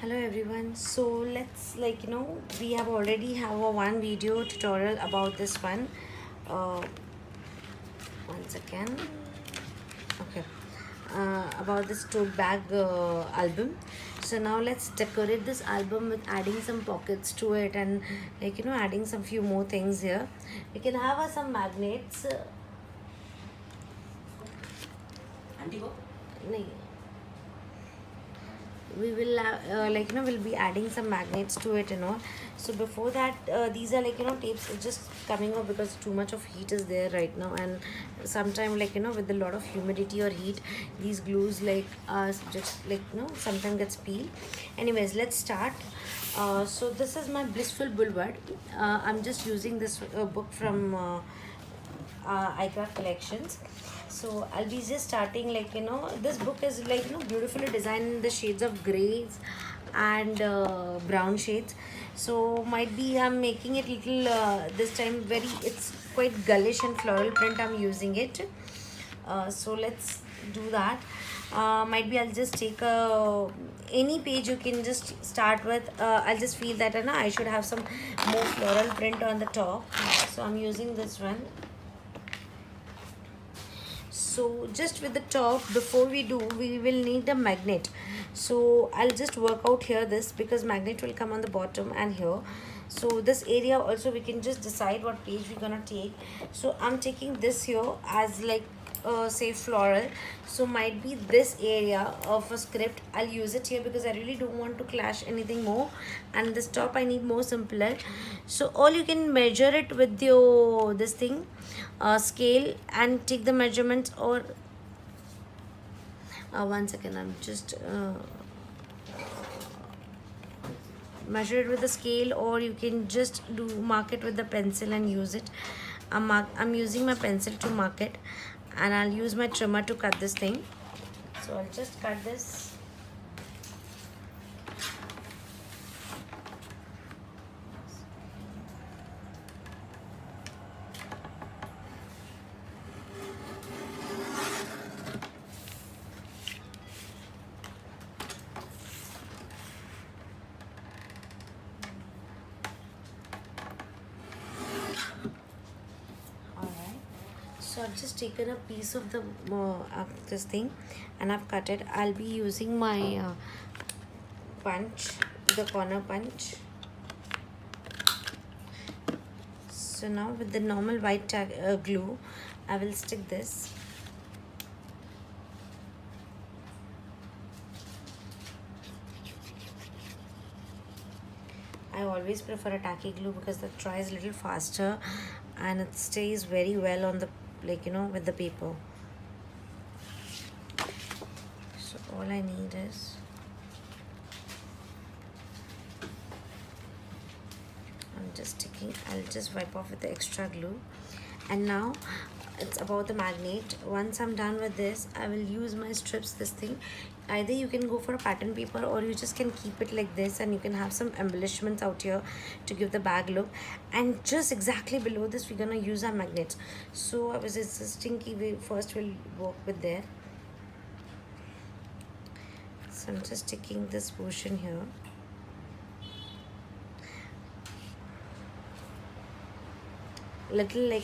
Hello everyone. So let's we have already have a one video tutorial about this one. Uh, Once again, okay, about this tote bag album. So now let's decorate this album with adding some pockets to it and adding some few more things here. We can have some magnets. नहीं, we will we'll be adding some magnets to it, so before that, these are tapes just coming up because too much of heat is there right now, and sometime with a lot of humidity or heat, these glues just sometimes gets peeled. Anyways, let's start. So this is my Blissful Boulevard. I'm just using this book from iCraft collections. So I'll be just starting, this book is beautifully designed in the shades of grays and brown shades. So might be I'm making it little this time very, it's quite gullish and floral print I'm using it. So let's do that. Might be I'll just take any page you can just start with. I'll just feel that I should have some more floral print on the top, so I'm using this one. So just with the top, before we do, we will need a magnet. So I'll just work out here this, because magnet will come on the bottom and here. So this area also we can just decide what page we're gonna take. So I'm taking this here as say floral, so might be this area of a script I'll use it here, because I really don't want to clash anything more, and this top I need more simpler. So all you can measure it with your this thing scale and take the measurements, or one second, I'm just measure it with the scale, or you can just do mark it with the pencil and use it. I'm using my pencil to mark it, and I'll use my trimmer to cut this thing. So I'll just cut this. So I've just taken a piece of the this thing, and I've cut it. I'll be using my punch, the corner punch. So now with the normal white glue, I will stick this. I always prefer a tacky glue because that dries a little faster and it stays very well on the with the paper. So all I need is I'll just wipe off with the extra glue. And now it's about the magnet. Once I'm done with this, I will use my strips, this thing. Either you can go for a pattern paper, or you just can keep it like this, and you can have some embellishments out here to give the bag look. And just exactly below this, we're gonna use our magnets. So I was insisting we first will work with there. So I'm just sticking this portion here. Little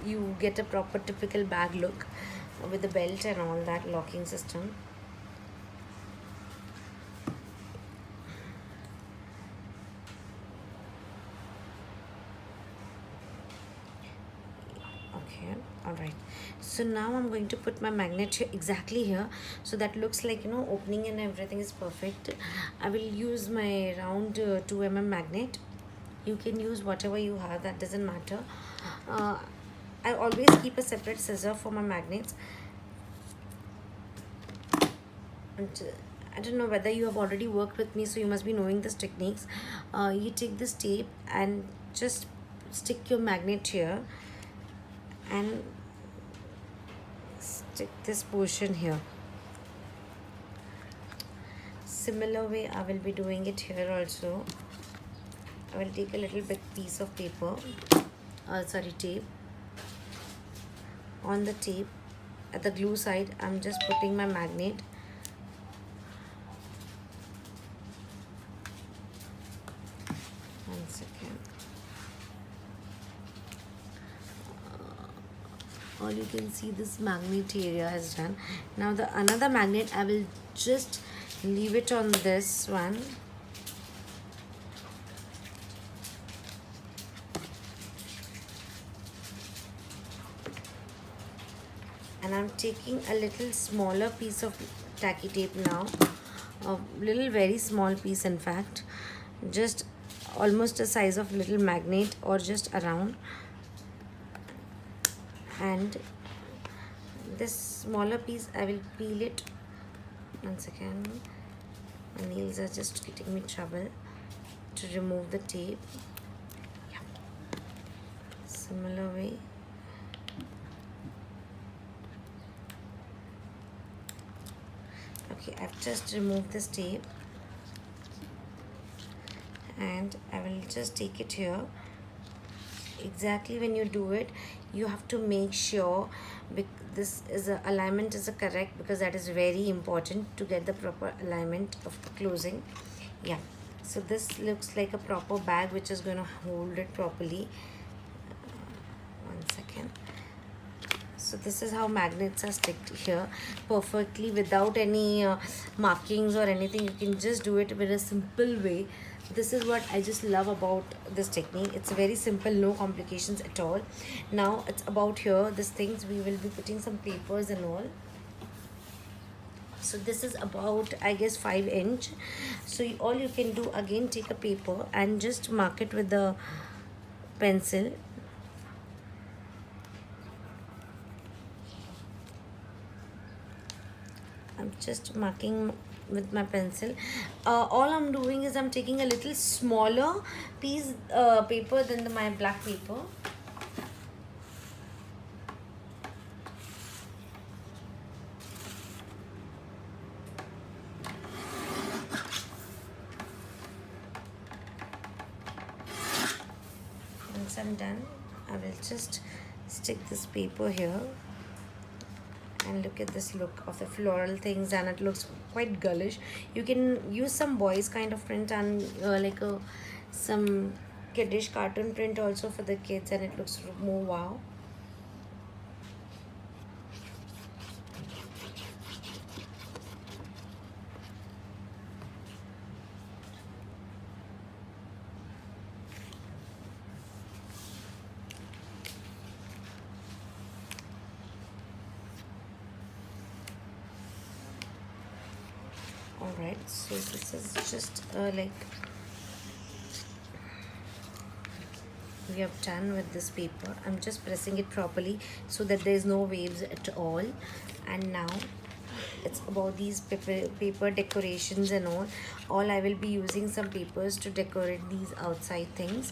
you get a proper typical bag look with the belt and all that locking system. Okay, all right. So now I'm going to put my magnet here, exactly here, so that looks like opening and everything is perfect. I will use my round 2mm magnet. You can use whatever you have, that doesn't matter. I always keep a separate scissor for my magnets. And I don't know whether you have already worked with me, so you must be knowing these techniques. You take this tape and just stick your magnet here and stick this portion here. Similar way I will be doing it here also. I will take a little bit piece of paper, tape. On the tape, at the glue side, I'm just putting my magnet. second. All you can see, this magnet area is done. Now the another magnet, I will just leave it on this one. And I'm taking a little smaller piece of tacky tape now, a little very small piece in fact, just almost the size of little magnet or just around. And this smaller piece, I will peel it. Once again, my nails are just getting me trouble to remove the tape. Yeah. Similar way. Okay, I've just removed this tape and I will just take it here. Exactly, when you do it, you have to make sure this is a alignment is a correct, because that is very important to get the proper alignment of closing. Yeah, so this looks like a proper bag which is going to hold it properly. One second. So this is how magnets are sticked here perfectly without any markings or anything. You can just do it in a simple way. This is what I just love about this technique. It's very simple, no complications at all. Now it's about here, these things, we will be putting some papers and all. So this is about, I guess, 5 inch. So all you can do, again, take a paper and just mark it with the pencil. I'm just marking with my pencil. All I'm doing is I'm taking a little smaller piece paper than my black paper. Once I'm done, I will just stick this paper here. And look at this look of the floral things, and it looks quite girlish. You can use some boys kind of print and like some kiddish cartoon print also for the kids, and it looks more wow. Alright, so this is just like we have done with this paper. I'm just pressing it properly so that there is no waves at all. And now it's about these paper decorations and all I will be using some papers to decorate these outside things.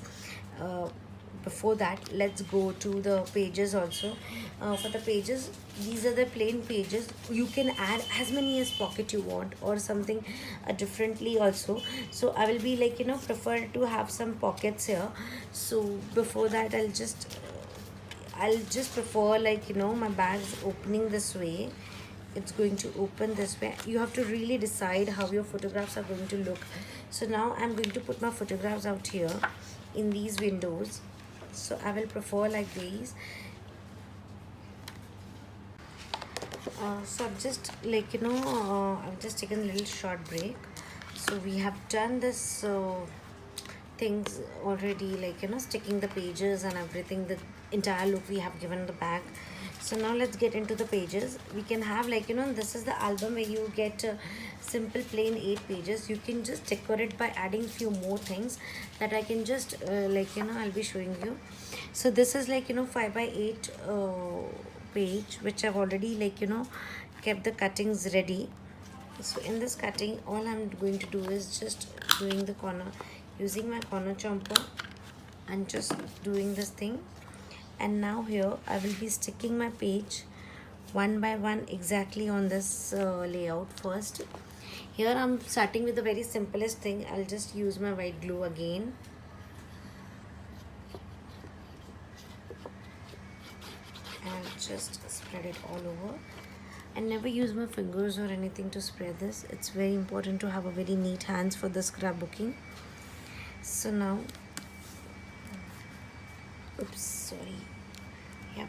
Before that, let's go to the pages also. For the pages, these are the plain pages. You can add as many as pocket you want or something differently also. So I will be like, prefer to have some pockets here. So before that, I'll just prefer like, my bag's opening this way. It's going to open this way. You have to really decide how your photographs are going to look. So now I'm going to put my photographs out here in these windows. So I will prefer like these. So I've just like I've just taken a little short break. So we have done this things already, like sticking the pages and everything. The entire look we have given the bag. So now let's get into the pages. We can have like this is the album where you get simple plain 8 pages. You can just decorate by adding few more things that I can just I'll be showing you. So this is like 5 by 8 page, which I've already kept the cuttings ready. So in this cutting, all I'm going to do is just doing the corner, using my corner chomper and just doing this thing. And now here I will be sticking my page one by one exactly on this layout. First here I'm starting with the very simplest thing. I'll just use my white glue again. And just spread it all over. And never use my fingers or anything to spread this. It's very important to have a very neat hands for the scrapbooking. So now oops, sorry, yep,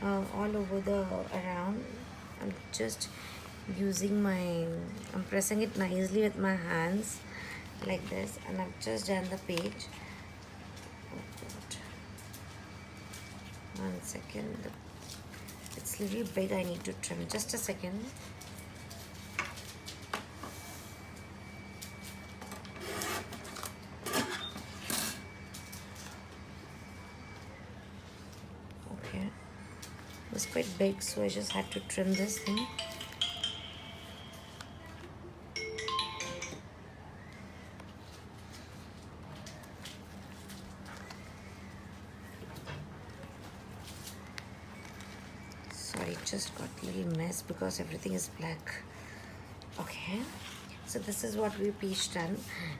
all over the around. I'm just using my, I'm pressing it nicely with my hands like this, and I've just done the page. Oh God. 1 second, it's a little big, I need to trim, just a second. Okay, it was quite big, so I just had to trim this thing. Sorry, it just got a little mess because everything is black. Okay, so this is what we pieced done.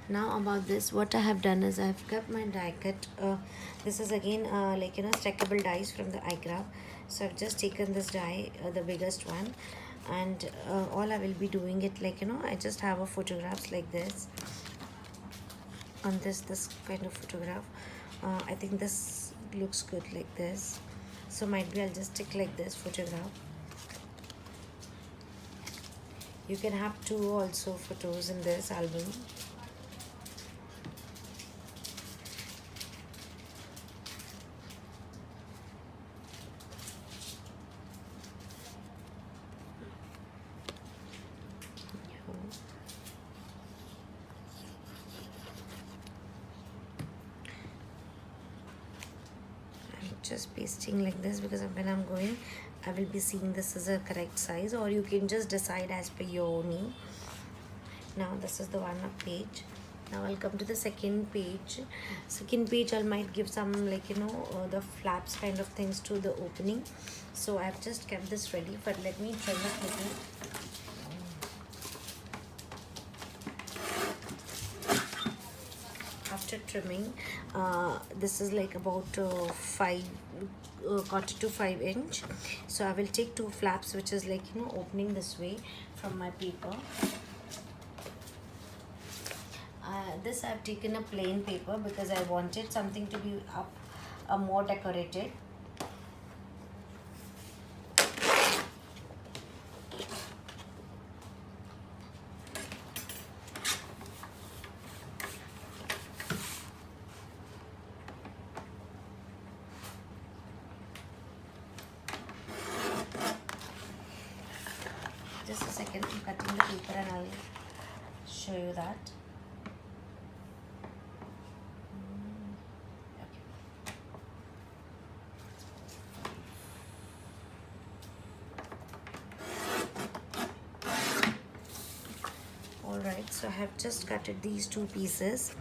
Now about this, what I have done is I have kept my die cut. This is again like, you know, stackable dies from the iCraft. So I've just taken this die, the biggest one, and all I will be doing it like, you know, I just have a photographs like this on this kind of photograph. I think this looks good like this, so might be I'll just stick like this photograph. You can have 2 also photos in this album. Just pasting like this because when I'm going, I will be seeing this is a correct size, or you can just decide as per your knee. Now this is the one page. Now I'll come to the second page. Second page I might give some like, you know, the flaps kind of things to the opening. So I've just kept this ready, but let me trim it quickly. After trimming, this is like about 1/4 to 5 inch. So I will take 2 flaps, which is like, you know, opening this way from my paper. This I've taken a plain paper because I wanted something to be up more decorated. Just a second, I'm cutting the paper and I'll show you that. Alright, so I have just cutted these 2 pieces,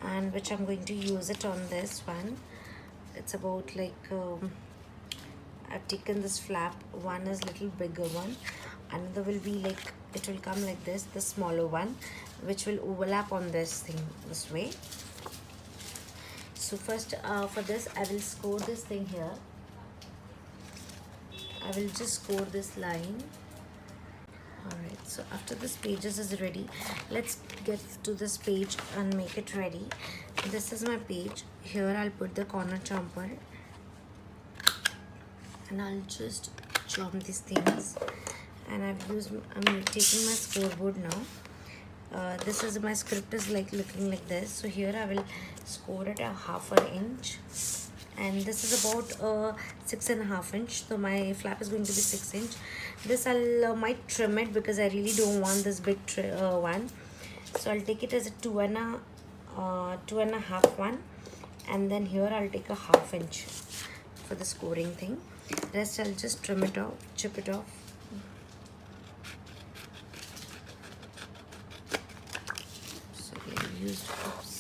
and which I'm going to use it on this one. It's about like I've taken this flap, one is little bigger one, another will be like, it will come like this, the smaller one, which will overlap on this thing this way. So first for this I will score this thing here. I will just score this line. Alright, so after this pages is ready, let's get to this page and make it ready. This is my page. Here I'll put the corner chomper and I'll just chomp these things, and I'm taking my scoreboard now. This is my script is like looking like this. So here I will score it a 1/2 inch, and this is about 6.5 inch. So my flap is going to be 6 inch. This I'll might trim it because I really don't want this big one. So I'll take it as a 2.5 one, and then here I'll take a 1/2 inch for the scoring thing. Rest I'll just trim it off, chip it off. So we used oops.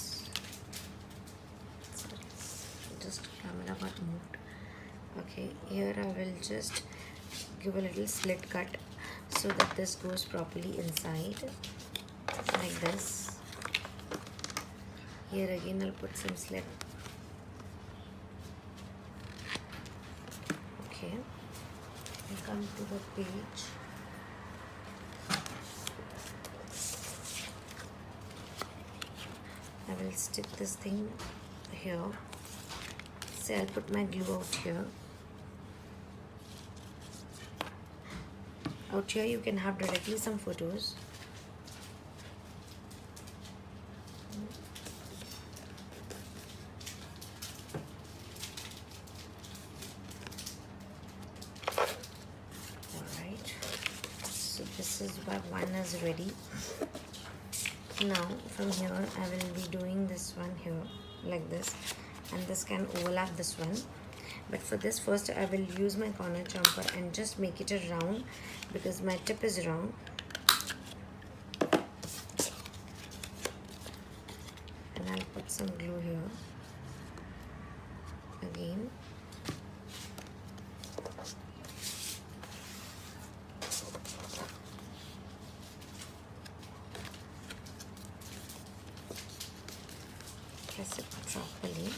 Sorry, just camera got moved. Okay, here I will just give a little slit cut so that this goes properly inside like this. Here again I'll put some slit. Okay, I'll come to the page. I will stick this thing here. say I'll put my glue out here. Out here you can have directly some photos. Alright, so this is what one is ready. Now from here I will be doing this one here like this, and this can overlap this one. But for this, first I will use my corner jumper and just make it a round because my tip is round. And I'll put some glue here again. Press it properly.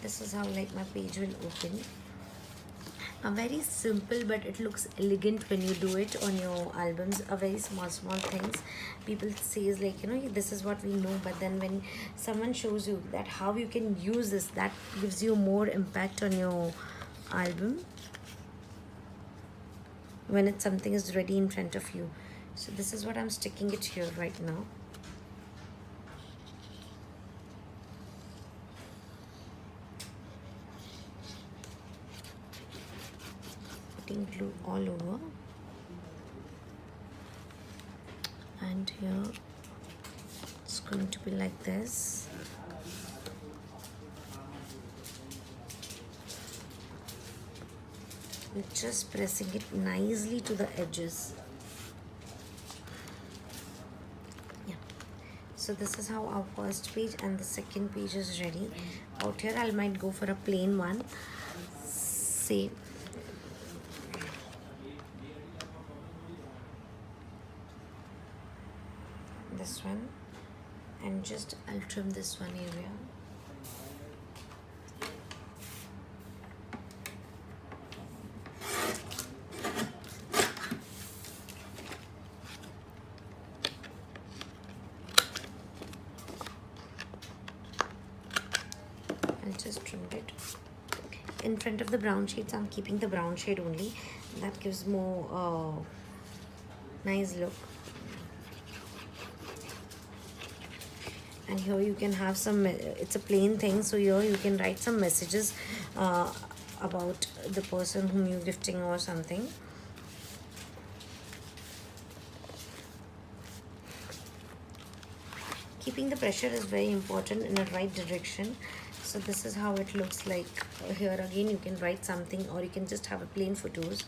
This is how like my page will open. Very simple, but it looks elegant when you do it on your albums. A very small things people says like, you know, this is what we know, but then when someone shows you that how you can use this, that gives you more impact on your album when it's something is ready in front of you. So this is what I'm sticking it here right now. Glue all over, and here it's going to be like this. We're just pressing it nicely to the edges. Yeah, so this is how our first page and the second page is ready. Out here I might go for a plain one, say this one, and just I'll trim this one area. I'll just trim it. In front of the brown shades, I'm keeping the brown shade only. That gives more nice look. And here you can have some, it's a plain thing, so here you can write some messages about the person whom you're gifting or something. Keeping the pressure is very important in the right direction. So this is how it looks like. Here again you can write something, or you can just have a plain photos.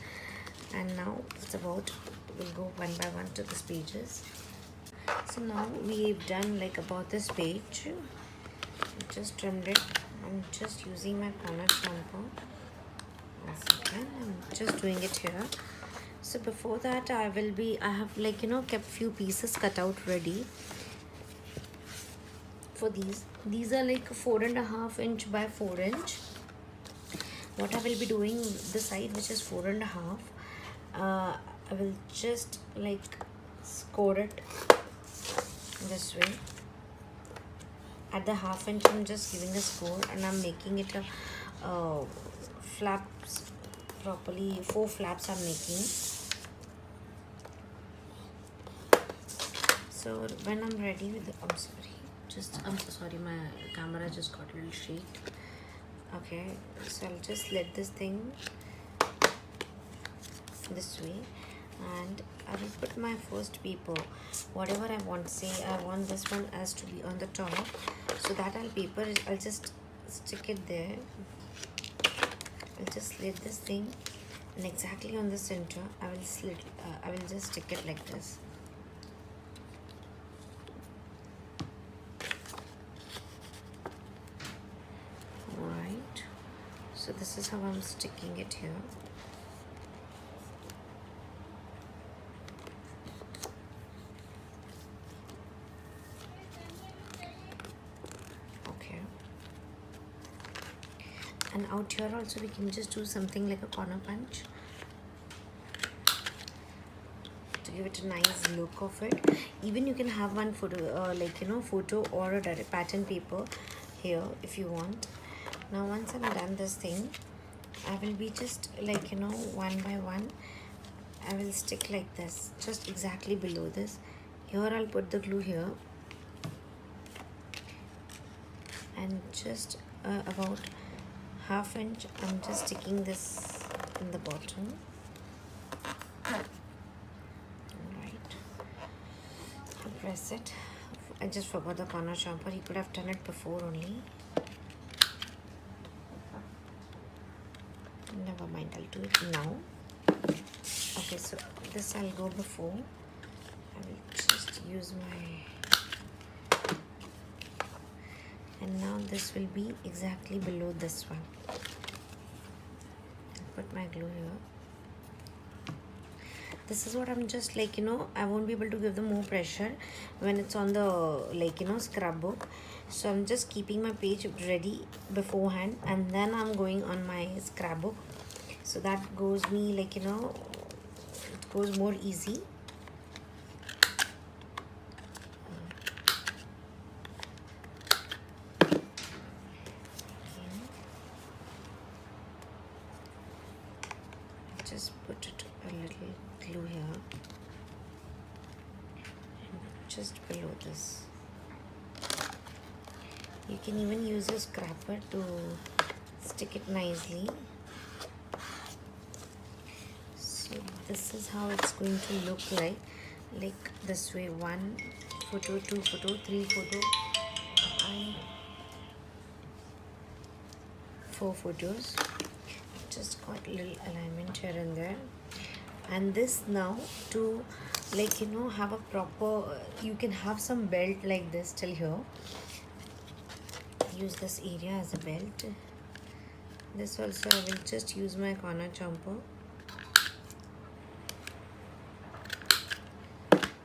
And now it's about, we'll go one by one to these pages. So now we've done like about this page. Just trimmed it. I'm just using my corner jumper. One second, I'm just doing it here. So before that I have like, you know, kept few pieces cut out ready for these. These are like 4.5 inch by 4 inch. What I will be doing, the side which is 4.5, I will just like score it this way. At the 1/2 inch I'm just giving a score, and I'm making it a flaps properly. 4 flaps I'm making. So when I'm ready with the, I'm so sorry, my camera just got a little shake. Okay, so I'll just let this thing this way, and I will put my first paper, whatever I want. Say I want this one as to be on the top, so that I'll just stick it there. I'll just slit this thing, and exactly on the center I will just stick it like this. Alright, so this is how I'm sticking it here. And out here also we can just do something like a corner punch to give it a nice look of it. Even you can have one photo, like, you know, photo or a direct pattern paper here if you want. Now once I'm done this thing, I will be just like, one by one, I will stick like this, just exactly below this. Here I'll put the glue here, and just about ½ inch I'm just sticking this in the bottom. Alright, press it. I just forgot the corner jumper. You could have done it before only. Never mind, I'll do it now. Okay, so this I'll go before. I will just use my, and now this will be exactly below this one. I'll put my glue here. This is what I'm just like, I won't be able to give the more pressure when it's on the scrapbook. So I'm just keeping my page ready beforehand, and then I'm going on my scrapbook. So that goes me like, it goes more easy. Just put it a little glue here, and just below this. You can even use a scraper to stick it nicely. So this is how it's going to look like this way: 1 photo, 2 photo, 3 photo, and 4 photos. Just got a little alignment here and there. And this now, to have a proper, you can have some belt like this till here. Use this area as a belt. This also I will just use my corner jumper,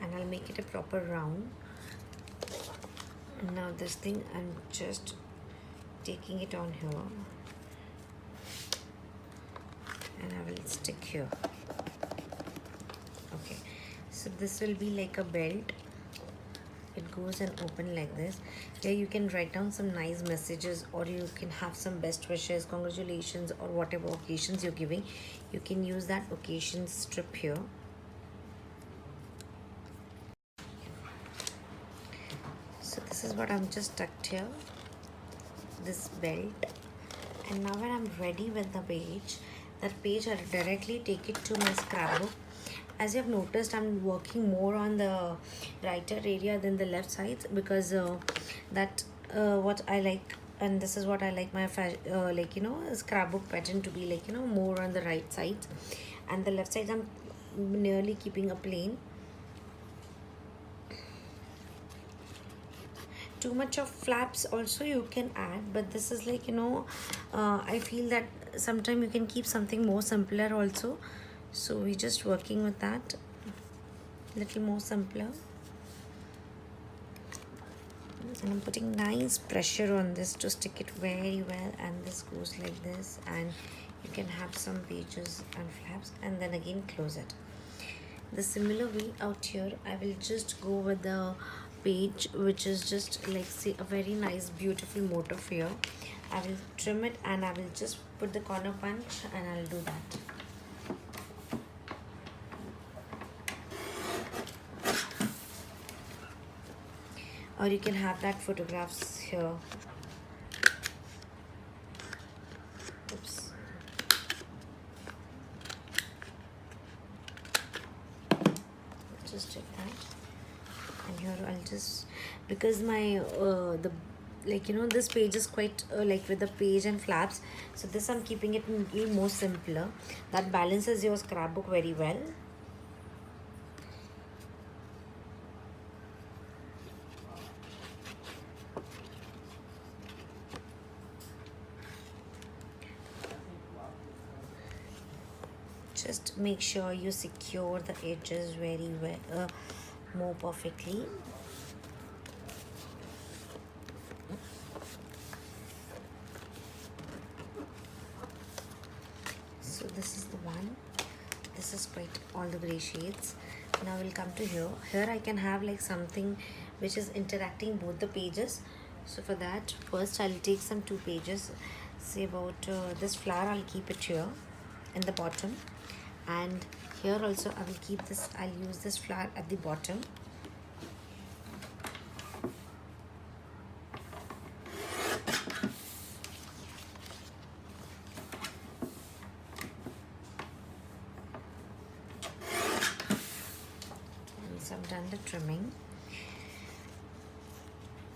and I'll make it a proper round. And now this thing, I'm just taking it on here, and I will stick here. Okay, so this will be like a belt. It goes and open like this. Here you can write down some nice messages, or you can have some best wishes, congratulations, or whatever occasions you're giving. You can use that occasion strip here. So this is what I'm just tucked here, this belt. And now when I'm ready with the page, that page I'll directly take it to my scrapbook. As you have noticed, I'm working more on the writer area than the left sides, because that what I like, and this is what I like my scrapbook pattern to be like, more on the right side, and the left side I'm nearly keeping a plain. Too much of flaps also you can add, but this is like, I feel that sometimes you can keep something more simpler also. So we're just working with that, little more simpler. And I'm putting nice pressure on this to stick it very well, and this goes like this, and you can have some pages and flaps, and then again close it. The similar way out here, I will just go with the page which is just like, say, a very nice beautiful motif here. I will trim it, and I will just put the corner punch, and I'll do that. Or you can have that photographs here. Oops. Just check that. And here I'll just, because my this page is quite like with the page and flaps, so this I'm keeping it a little more simpler. That balances your scrapbook very well. Just make sure you secure the edges very well, more perfectly. So this is the one. This is quite all the gray shades. Now we'll come to here. Here I can have like something which is interacting both the pages. So for that, first I'll take some 2 pages. say about this flower, I'll keep it here in the bottom, and here also I will keep this, I'll use this flower at the bottom. Once I've done the trimming,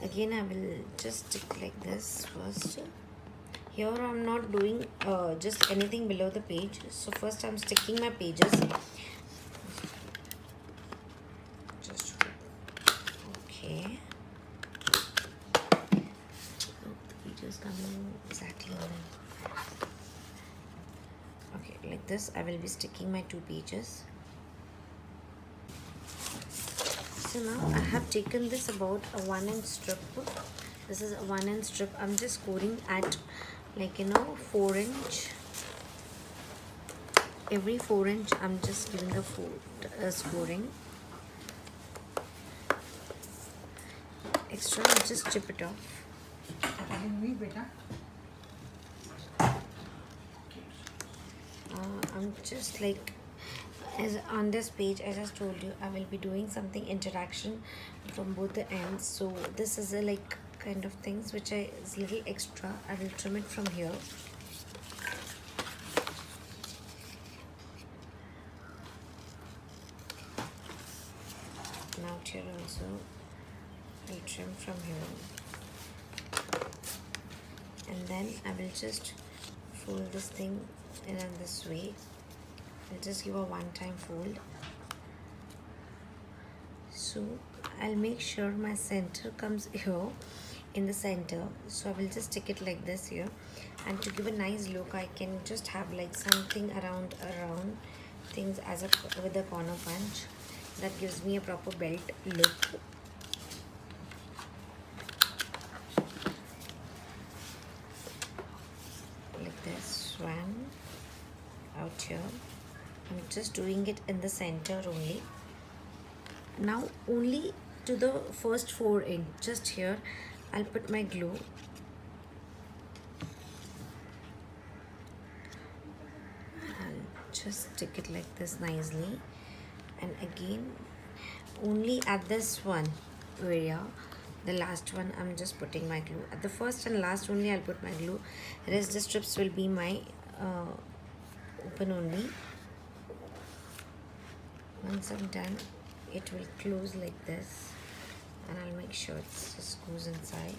again I will just stick like this first. Here I'm not doing just anything below the page. So first I'm sticking my pages. Just okay. Oh, the pages coming exactly in there. Okay, like this I will be sticking my 2 pages. So now I have taken this about a 1-inch strip. This is a 1-inch strip. I'm just scoring at 4-inch. Every 4-inch I'm just giving a scoring. Extra I'll just chip it off. I'm just as on this page, as I told you, I will be doing something interaction from both the ends. So this is a kind of things which is little extra. I will trim it from here. Now here also I'll trim from here, and then I will just fold this thing in this way. I'll just give a one-time fold. So I'll make sure my center comes here in the center. So I will just stick it like this here, and to give a nice look I can just have something around things as with a corner punch that gives me a proper belt look. Like this one out here. I'm just doing it in the center only. Now only to the first 4 inch, just here I'll put my glue. I'll just stick it like this nicely, and again only at this one area, the last one, I'm just putting my glue. At the first and last only I'll put my glue. Rest the strips will be my open only. Once I'm done, it will close like this, and I'll make sure it just goes inside.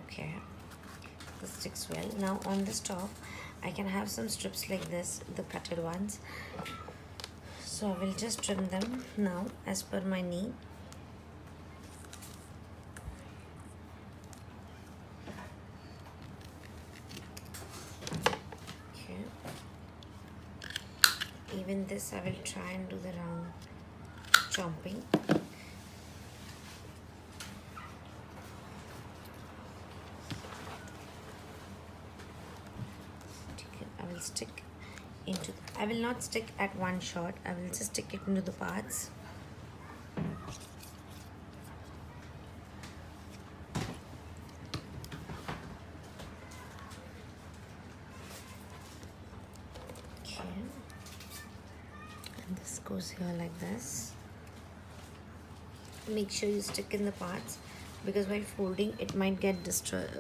Okay, this sticks well. Now on this top I can have some strips like this, the cutted ones. So I will just trim them now as per my need. Even this I will try and do the round chomping. I will stick into, I will not stick at one shot, I will just stick it into the parts. This goes here like this. Make sure you stick in the parts, because while folding it might get destroyed,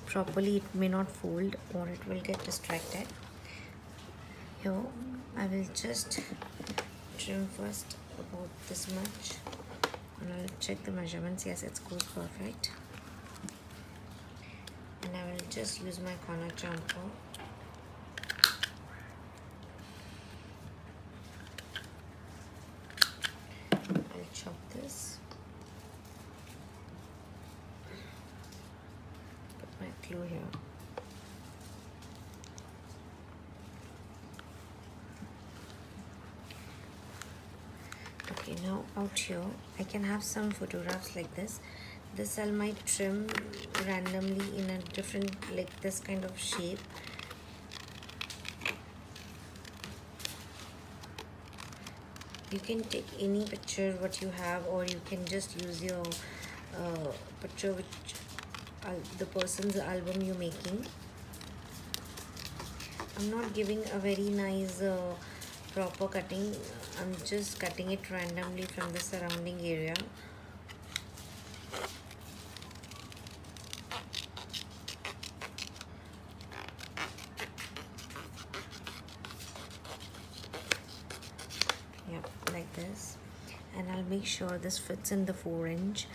properly it may not fold, or it will get distracted. Here I will just trim first about this much, and I'll check the measurements. Yes, it goes perfect. And I will just use my corner jumper. Chop this, put my glue here. Okay, now out here I can have some photographs like this. This I might trim randomly in a different, this kind of shape. You can take any picture what you have, or you can just use your picture which the person's album you're making. I'm not giving a very nice proper cutting. I'm just cutting it randomly from the surrounding area. Yep, like this. And I'll make sure this fits in the 4-inch.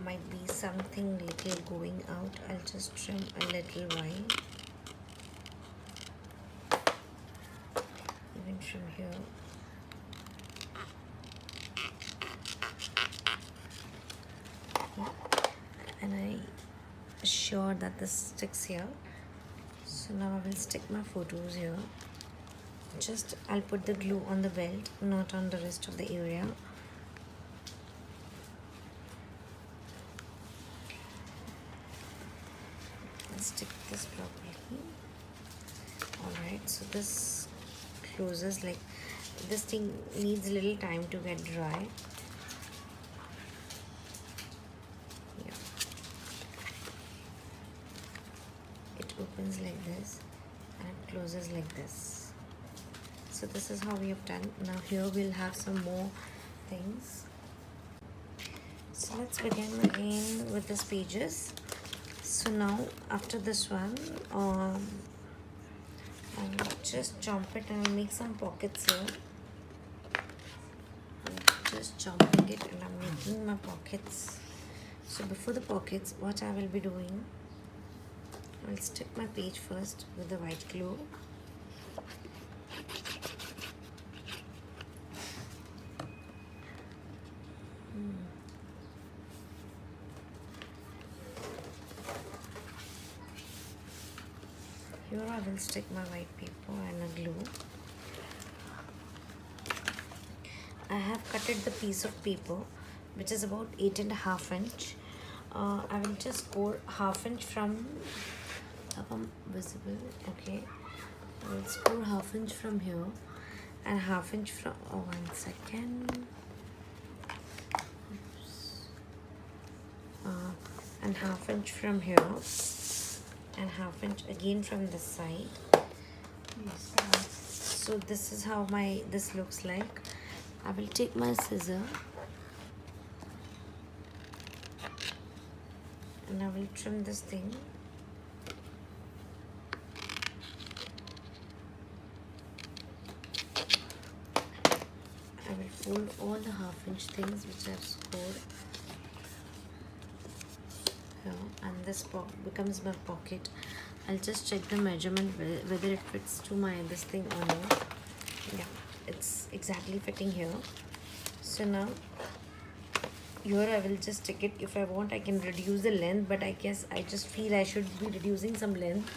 Might be something little going out. I'll just trim a little wide. Even from here. And I assure that this sticks here. So now I will stick my photos here. Just I'll put the glue on the belt, not on the rest of the area. Let's stick this properly. Alright, so this closes, like this thing needs a little time to get dry. Yeah. It opens like this and it closes like this. So this is how we have done. Now here we'll have some more things. So let's begin again with these pages. So now after this one, I'll just jump it and I'll make some pockets here. I'm just jumping it and I'm making my pockets. So before the pockets, what I will be doing, I'll stick my page first with the white glue. Here I will stick my white paper and a glue. I have cutted the piece of paper which is about 8.5 inch. I will just score 1/2 inch from visible. Okay, I will score 1/2 inch from here and 1/2 inch from 1 second. And 1/2 inch from here and 1/2 inch again from this side. So this is how this looks like. I will take my scissor and I will trim this thing. I will fold all the 1/2 inch things which I've scored here, and this becomes my pocket. I'll just check the measurement whether it fits to my this thing or not. Yeah, it's exactly fitting here. So now here I will just stick it. If I want, I can reduce the length, but I guess I just feel I should be reducing some length.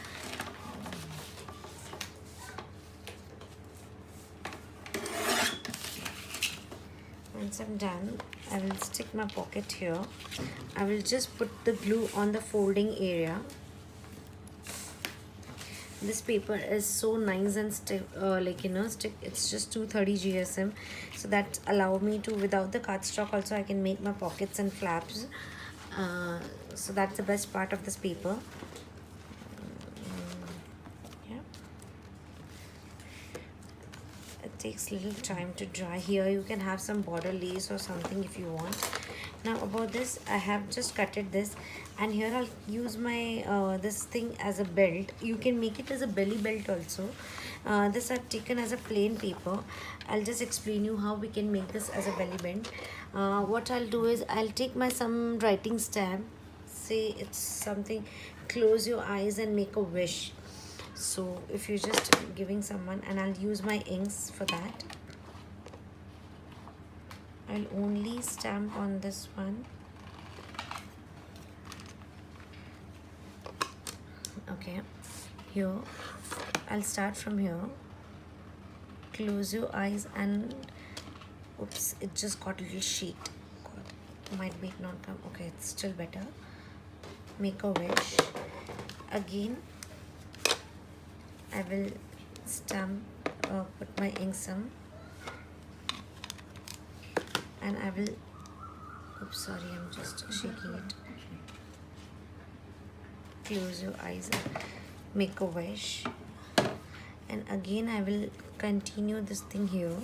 Once I'm done, I will stick my pocket here. I will just put the glue on the folding area. This paper is so nice and stick, it's just 230 GSM, so that allow me to, without the cardstock also, I can make my pockets and flaps. So that's the best part of this paper. Yeah, it takes little time to dry. Here you can have some border lace or something if you want. Now about this, I have just cutted this, and here I'll use my this thing as a belt. You can make it as a belly belt also. This I've taken as a plain paper. I'll just explain you how we can make this as a belly belt. What I'll do is I'll take my some writing stamp. Say it's something, close your eyes and make a wish. So if you're just giving someone, and I'll use my inks for that. I'll only stamp on this one. Okay, here I'll start from here. Close your eyes and oops, it just got a little sheet. Might be it not come. Okay, it's still better. Make a wish. Again, I will stamp, put my ink some, and I will Oops, sorry, I'm just shaking it. Close your eyes, make a wish, and again I will continue this thing here.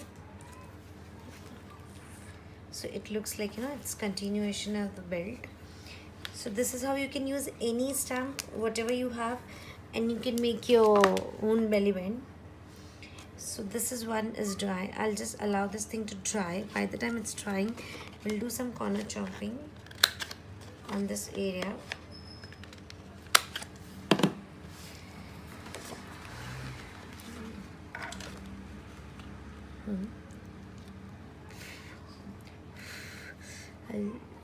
So it looks like, you know, it's continuation of the belt. So this is how you can use any stamp, whatever you have, and you can make your own belly band. So this is one is dry. I'll just allow this thing to dry. By the time it's drying, we'll do some corner chopping on this area.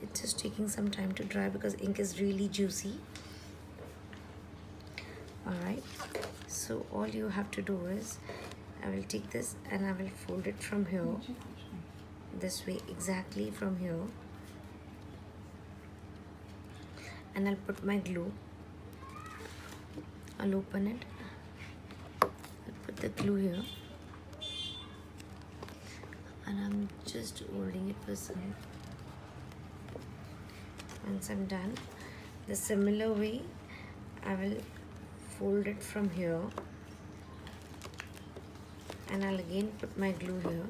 It's just taking some time to dry because ink is really juicy. Alright, so all you have to do is, I will take this and I will fold it from here, this way, exactly from here, and I'll put my glue. I'll open it, I'll put the glue here, and I'm just holding it for some. Once I'm done, the similar way I will fold it from here, and I'll again put my glue here.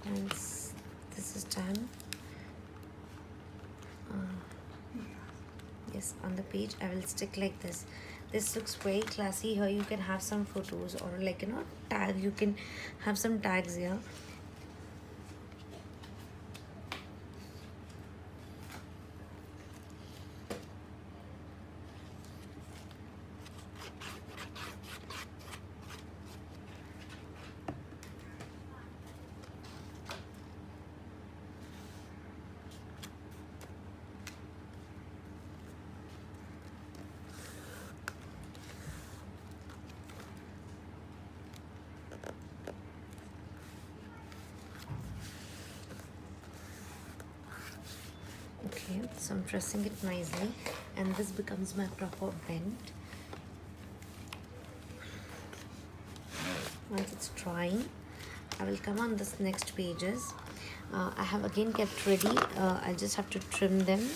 Once this is done, yes, on the page I will stick like this. This looks very classy. Here you can have some photos, or like, you know, tag, you can have some tags here. Okay, so I'm pressing it nicely, and this becomes my proper bend. Once it's drying, I will come on this next pages. I have again kept ready. I just have to trim them,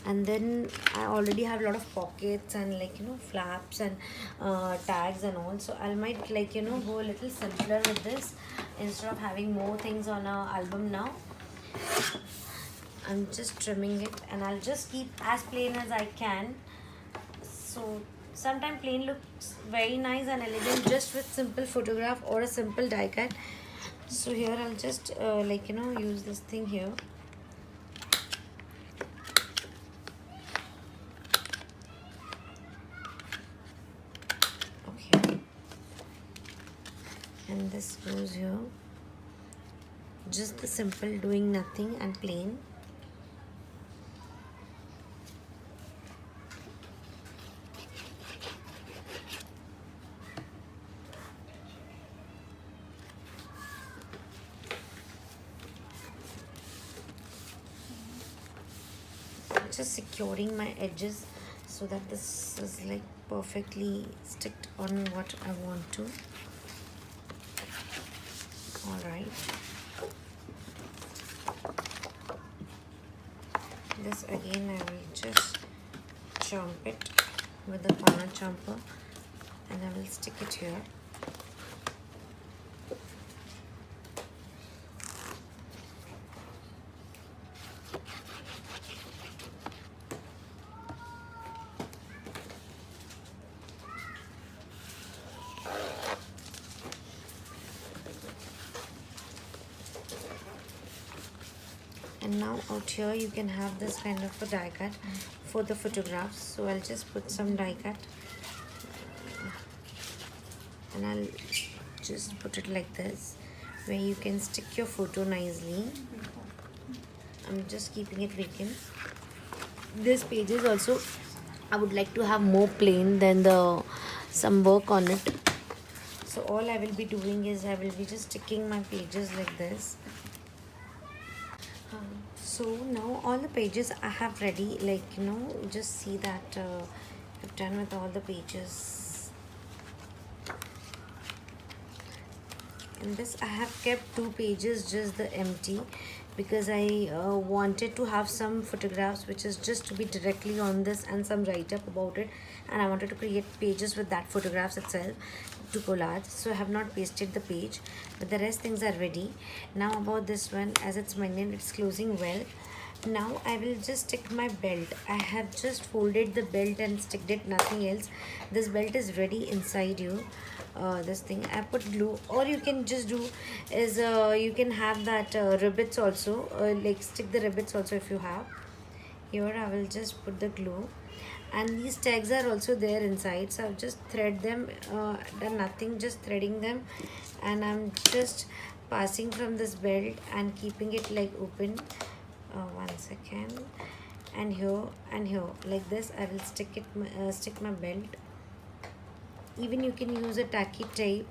and then I already have a lot of pockets and, like, you know, flaps and tags and all. So I might, like, you know, go a little simpler with this instead of having more things on our album now. I'm just trimming it, and I'll just keep as plain as I can. So sometimes plain looks very nice and elegant just with simple photograph or a simple die cut. So here I'll just like, you know, use this thing here. Okay, and this goes here. Just the simple, doing nothing and plain. Just securing my edges so that this is like perfectly sticked on what I want to. All right, this again I will just chomp it with the corner chomper, and I will stick it here. And now out here you can have this kind of a die cut for the photographs. So I'll just put some die cut, and I'll just put it like this, where you can stick your photo nicely. I'm just keeping it vacant. This pages also I would like to have more plain than the some work on it. So all I will be doing is I will be just sticking my pages like this. So now all the pages I have ready, like, you know, just see that I've done with all the pages. In this I have kept 2 pages just the empty, because I wanted to have some photographs which is just to be directly on this and some write up about it, and I wanted to create pages with that photographs itself to collage. So I have not pasted the page, but the rest things are ready. Now about this one, as it's magnet, it's closing well. Now I will just stick my belt. I have just folded the belt and sticked it, nothing else. This belt is ready inside you. This thing I put glue, or you can just do is you can have that ribbons also, like stick the ribbons also if you have. Here I will just put the glue, and these tags are also there inside, so I've just thread them, done nothing, just threading them, and I'm just passing from this belt and keeping it like open. 1 second. And here like this I will stick my belt. Even you can use a tacky tape,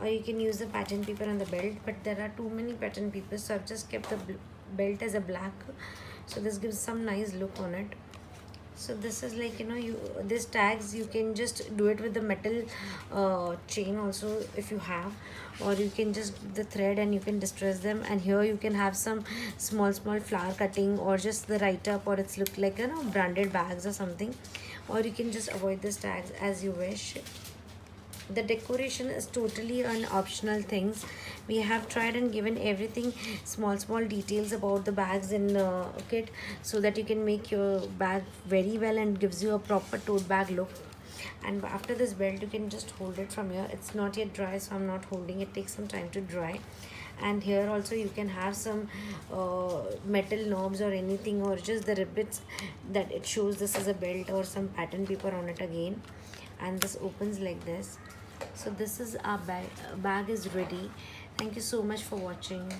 or you can use the pattern paper on the belt, but there are too many pattern papers, so I've just kept the belt as a black, so this gives some nice look on it. So this is like, you these tags you can just do it with the metal chain also if you have, or you can just give the thread and you can distress them. And here you can have some small flower cutting, or just the write up, or it's look like branded bags or something, or you can just avoid these tags as you wish. The decoration is totally an optional things. We have tried and given everything, small details about the bags in the kit, so that you can make your bag very well and gives you a proper tote bag look. And after this belt you can just hold it from here. It's not yet dry, so I'm not holding it, takes some time to dry. And here also you can have some metal knobs or anything, or just the ribbons that it shows this is a belt, or some pattern paper on it again. And this opens like this. So this is our bag is ready. Thank you so much for watching.